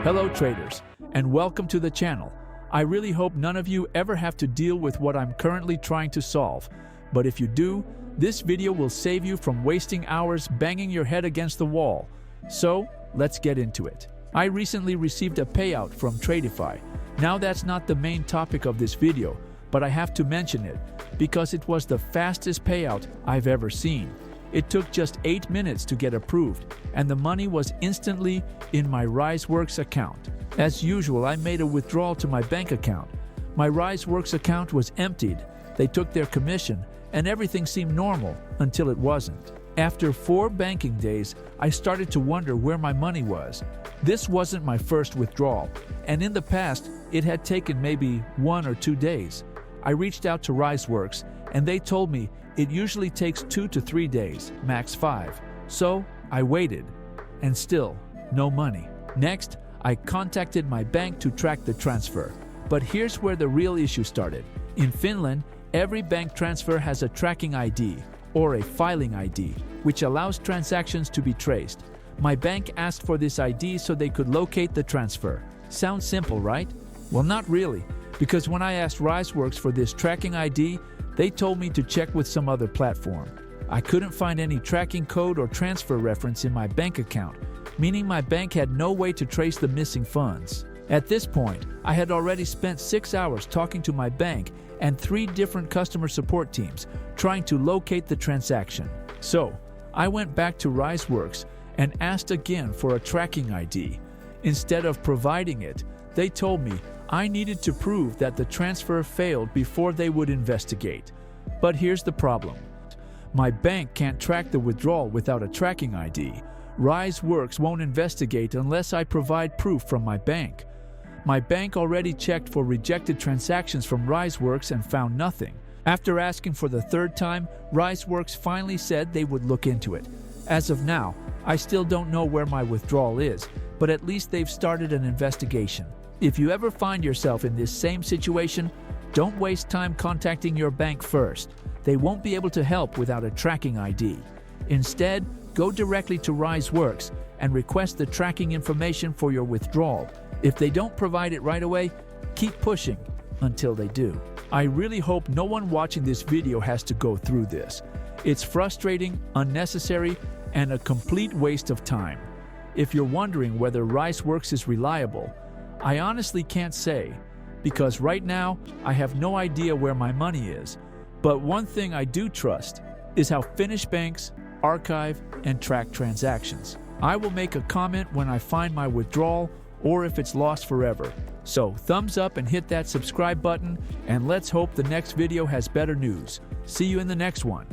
Hello traders, and welcome to the channel. I really hope none of you ever have to deal with what I'm currently trying to solve. But if you do, this video will save you from wasting hours banging your head against the wall. So, let's get into it. I recently received a payout from Tradeify. Now that's not the main topic of this video, but I have to mention it because it was the fastest payout I've ever seen. It took just 8 minutes to get approved, and the money was instantly in my RiseWorks account. As usual, I made a withdrawal to my bank account. My RiseWorks account was emptied, they took their commission, and everything seemed normal until it wasn't. After 4 banking days, I started to wonder where my money was. This wasn't my first withdrawal, and in the past, it had taken maybe 1 or 2 days. I reached out to RiseWorks, and they told me it usually takes 2 to 3 days, max 5. So, I waited, and still, no money. Next, I contacted my bank to track the transfer. But here's where the real issue started. In Finland, every bank transfer has a tracking ID, or a filing ID, which allows transactions to be traced. My bank asked for this ID so they could locate the transfer. Sounds simple, right? Well, not really, because when I asked RiseWorks for this tracking ID, they told me to check with some other platform. I couldn't find any tracking code or transfer reference in my bank account, meaning my bank had no way to trace the missing funds. At this point, I had already spent 6 hours talking to my bank and 3 different customer support teams trying to locate the transaction. So, I went back to RiseWorks and asked again for a tracking ID. Instead of providing it, they told me I needed to prove that the transfer failed before they would investigate. But here's the problem. My bank can't track the withdrawal without a tracking ID. RiseWorks won't investigate unless I provide proof from my bank. My bank already checked for rejected transactions from RiseWorks and found nothing. After asking for the 3rd time, RiseWorks finally said they would look into it. As of now, I still don't know where my withdrawal is, but at least they've started an investigation. If you ever find yourself in this same situation, don't waste time contacting your bank first. They won't be able to help without a tracking ID. Instead, go directly to RiseWorks and request the tracking information for your withdrawal. If they don't provide it right away, keep pushing until they do. I really hope no one watching this video has to go through this. It's frustrating, unnecessary, and a complete waste of time. If you're wondering whether RiseWorks is reliable, I honestly can't say, because right now I have no idea where my money is. But one thing I do trust is how Finnish banks archive and track transactions. I will make a comment when I find my withdrawal or if it's lost forever. So thumbs up and hit that subscribe button, and let's hope the next video has better news. See you in the next one.